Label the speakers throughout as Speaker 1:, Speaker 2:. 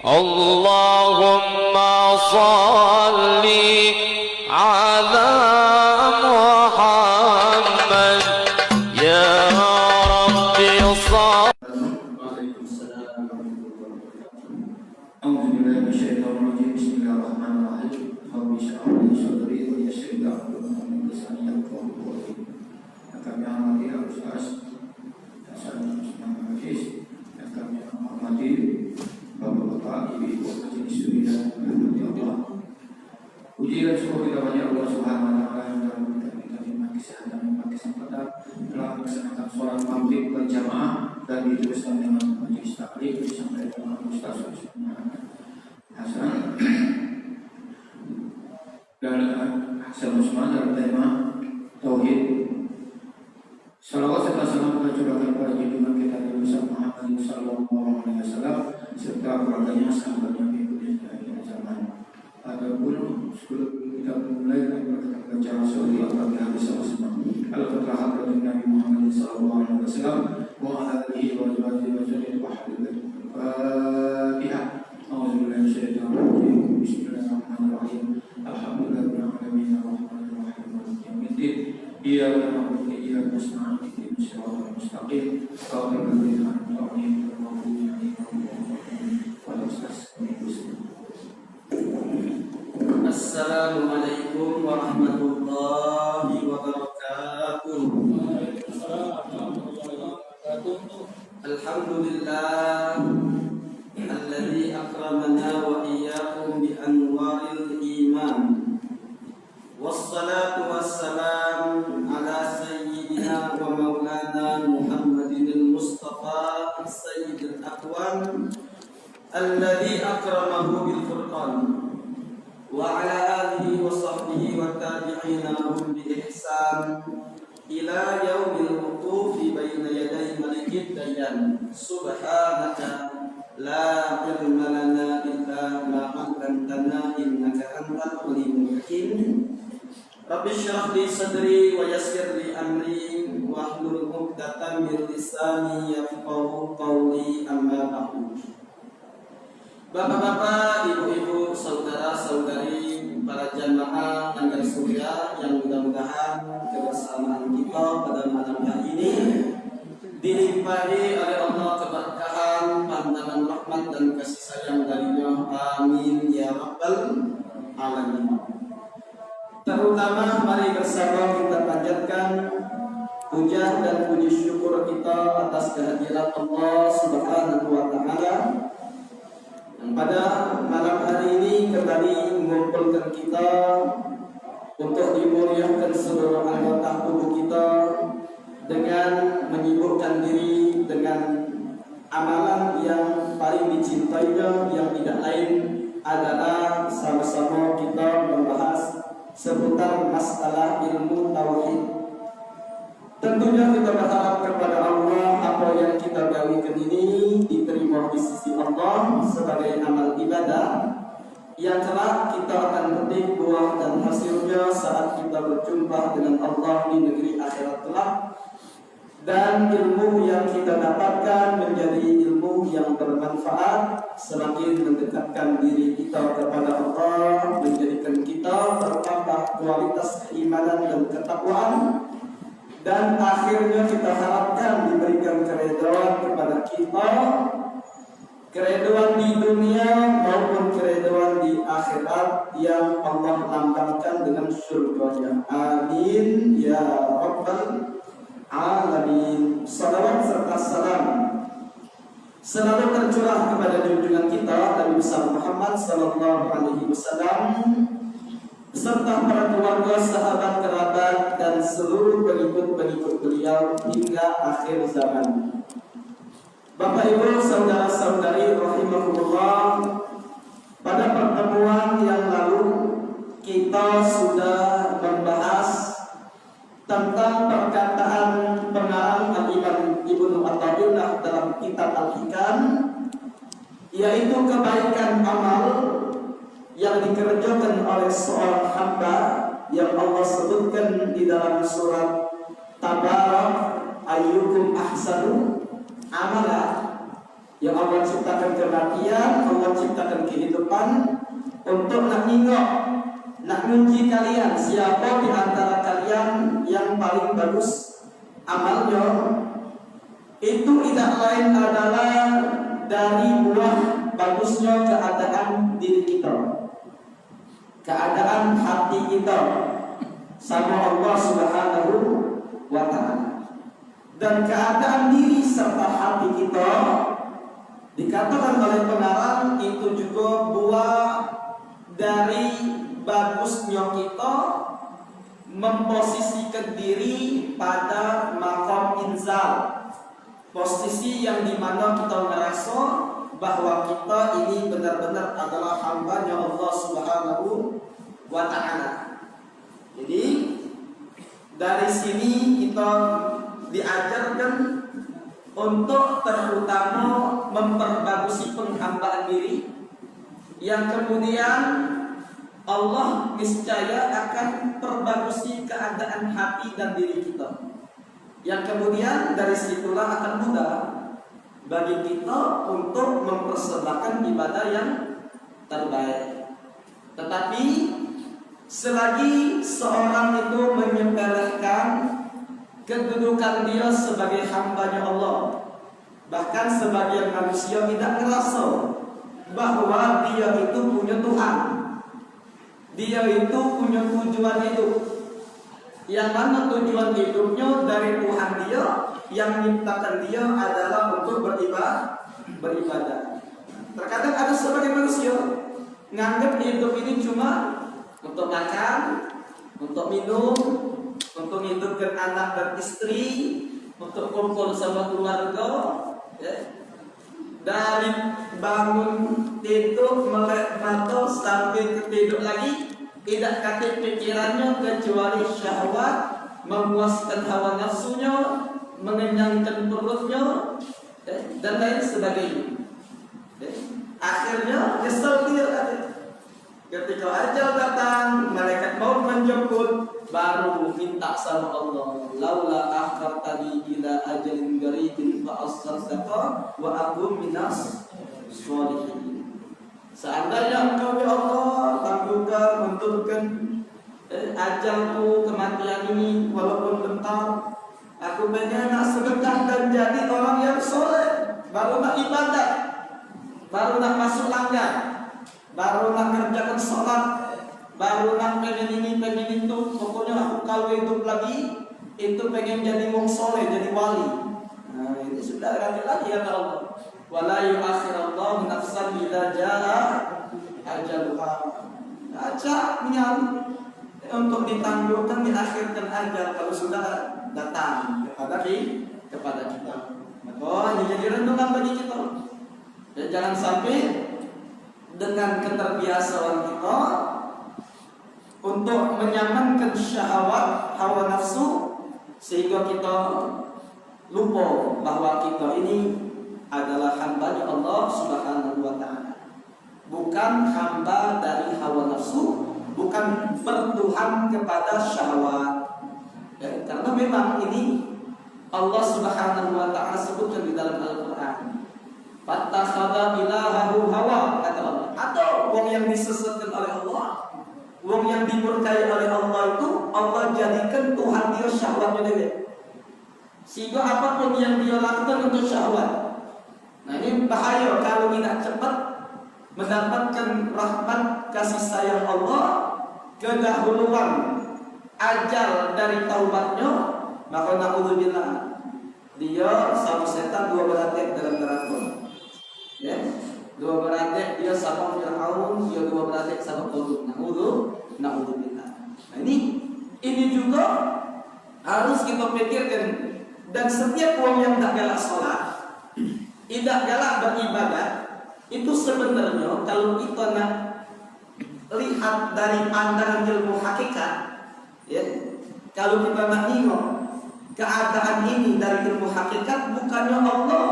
Speaker 1: اللهم صل على محمد يا ربي صل.
Speaker 2: Puji dan syukur kita banyak Allah Subhanahu wa taala yang telah memberikan kita nikmat kesehatan dan kesempatan telah melaksanakan sholat maghrib berjamaah dan diteruskan dengan majelis taklim disampaikan oleh Ustaz Hasan dan Hasan Usman dalam tema tauhid. Salawat serta salam kita curahkan kepada junjungan kita Nabi Muhammad sallallahu alaihi wasallam serta keluarganya, sahabatnya, pengikutnya dari zaman. Adapun sebelum kita memulai kita baca surah Al-Fatihah bersama-sama. Al-Fatihah dari Nabi Muhammad sallallahu alaihi wasallam wa ala alihi wa sahbihi wa sallam wa Al-Fatihah. A'udzubillahi minasyaitonir rajim. Bismillahirrahmanirrahim. Alhamdulillahirabbil alamin arrahmanir rahim maliki yaumiddin. Iyyaka na'budu wa iyyaka nasta'in ihdinas siratal mustaqim. Shiratal ladzina an'amta 'alaihim ghairil maghdubi 'alaihim waladdallin.
Speaker 3: Assalamualaikum warahmatullahi wabarakatuh. Alhamdulillah alladzi akramana wa iyyakum bi anwaril iman. Wassalatu wassalam ala sayyidina wa maulana Muhammadin al-Mustafa sayyidil aqwan alladzi akramahu bil furqan wa ala alihi wa sahbihi wa tabi'ina lahum bi ihsan ila yaumil wuqufi baina yaday malikid dayan. Subhanaka la ilma lana illa ma 'allamtana innaka antal alimul hakim. Rabbi shrah li sadri wa yassir li amri wa hlul 'uqdatam min lisani yafqahu qawli, amma ba'du. Bapak-bapak, ibu-ibu, saudara-saudari, para jamaah Anggar Surya yang mudah-mudahan kebersamaan kita pada malam hari ini dilimpahi oleh Allah keberkahan, pandangan rahmat dan kasih sayang darinya. Amin ya rabbal alamin. Terutama mari bersama kita panjatkan puja dan puji syukur kita atas kehadiran Allah Subhanahu wa taala yang pada malam hari ini kembali mengumpulkan kita untuk dimuliakan seluruh anggota tubuh kita dengan menyibukkan diri dengan amalan yang paling dicintainya, yang tidak lain adalah sama-sama kita membahas seputar masalah ilmu tauhid. Tentunya kita berharap kepada Allah apa yang kita gawikan ini diterima di sisi Allah sebagai amal ibadah yang kelak kita akan petik buah dan hasilnya saat kita berjumpa dengan Allah di negeri akhirat kelak, dan ilmu yang kita dapatkan menjadi ilmu yang bermanfaat semakin mendekatkan diri kita kepada Allah, menjadikan kita bertambah kualitas keimanan dan ketakwaan, dan akhirnya kita harapkan diberikan keridhaan kepada kita, keridhaan di dunia maupun keridhaan di akhirat yang Allah lambangkan dengan surganya. Amin ya rabbal alamin. Salawat serta salam selalu tercurah kepada junjungan kita Nabi besar Muhammad sallallahu alaihi wasallam serta para keluarga, sahabat, kerabat, dan seluruh pengikut-pengikut beliau hingga akhir zaman. Bapak Ibu, saudara-saudari rahimahullah, pada pertemuan yang lalu kita sudah membahas tentang perkataan pengarang Al-Imam Ibnu Athaillah dalam kitab Al-Hikam, yaitu kebaikan amal yang dikerjakan oleh seorang hamba yang Allah sebutkan di dalam surat Tabarak, ayyukum ahsanu amala, yang Allah ciptakan kematian, Allah menciptakan kehidupan untuk nak nengok, nak ngunci kalian siapa di antara kalian yang paling bagus amalnya. Itu tidak lain adalah dari buah bagusnya keadaan diri kita, keadaan hati kita sama Allah Subhanahu wa ta'ala. Dan keadaan diri serta hati kita dikatakan oleh pengarang itu juga buah dari bagusnya kita memposisikan diri pada maqam inzal, posisi yang dimana kita merasa bahwa kita ini benar-benar adalah hamba-Nya Allah Subhanahu wa ta'ala. Jadi dari sini kita diajarkan untuk terutama memperbagusi penghambaan diri, yang kemudian Allah niscaya akan perbagusi keadaan hati dan diri kita, yang kemudian dari situlah akan mudah bagi kita untuk mempersembahkan ibadah yang terbaik. Tetapi selagi seorang itu menyembelihkan kedudukan dia sebagai hamba-Nya Allah, bahkan sebagian manusia tidak merasa bahwa dia itu punya Tuhan, dia itu punya tujuan hidup, yang mana tujuan hidupnya dari Tuhan dia yang menciptakan dia adalah untuk beribadah. Terkadang ada sebagian manusia nganggap hidup ini cuma untuk makan, untuk minum, untuk hidupkan anak dan istri, untuk kumpul sama keluarga, ya. Dari bangun tidur melek mata sampai ketidur lagi tidak katip pikirannya kecuali syahwat, memuaskan hawa nafsunya, mengenyangkan perutnya, ya, dan lain sebagainya. Ya. Akhirnya nyesel dia. Ketika ajal datang, malaikat maut menjemput, baru minta sama Allah, laula akhartani ila ajalin qaribin fa astaghfir wa aqum minas sholihin. Seandainya engkau ya Allah tangguhkan, menentukan ajalku, kematian ini walaupun bentar, aku pengen nak sedekah dan jadi orang yang soleh, baru nak ibadah, baru nak masuk langgar, baru nak kerjakan sholat, baru nak pengen ini, pengen itu. Pokoknya aku kalau hidup lagi itu pengen jadi wong soleh, jadi wali. Nah ini sudah lagi ya Allah. Wala yu'akhirallahu nafsan idza jaa ajaluha. Aja niat untuk ditangguhkan, diakhirkan ajal kalau sudah datang kepada kita. Maka ini jadi renungan bagi kita. Dan jangan sampai dengan keterbiasaan kita untuk menyamankan syahwat, hawa nafsu, sehingga kita lupa bahwa kita ini adalah hamba-Nya Allah Subhanahu wa ta'ala, bukan hamba dari hawa nafsu, bukan bertuhan kepada syahwat. Ya, karena memang ini Allah Subhanahu wa ta'ala sebutkan di dalam Al-Qur'an, fattakhadha ilahahu hawa, kata Allah. Atau wong yang disesatkan oleh Allah, wong yang dimurkai oleh Allah itu Allah jadikan Tuhan dia syahwatnya dia. Sehingga apapun yang dia lakukan untuk syahwat. Nah ini bahaya kalau tidak cepat mendapatkan rahmat kasih sayang Allah, kedahuluan ajal dari taubatnya, maka na'udzubillah dia sama setan dua beratik dalam neraka. Ya, dua beratik dia sama Fir'aun, dia dua beratik sama Qudud. Na'udzubillah. Nah ini juga harus kita pikirkan. Dan setiap orang yang tak galak sholat, tidak galak beribadah, itu sebenarnya kalau kita nak lihat dari pandangan ilmu hakikat, ya, kalau kita nak tengok keadaan ini dari ilmu hakikat, bukannya Allah,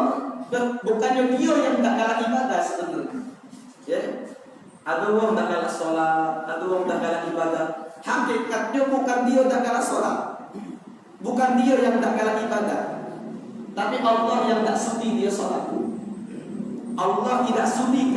Speaker 3: bukannya dia yang tak galak ibadah sebenarnya. Ya, ada orang tak galak sholat, ada orang tak galak ibadah. Hakikatnya bukan dia tak galak sholat, bukan dia yang tak galak ibadah, tapi Allah yang tak sudi dia sholat. Allah tidak sudi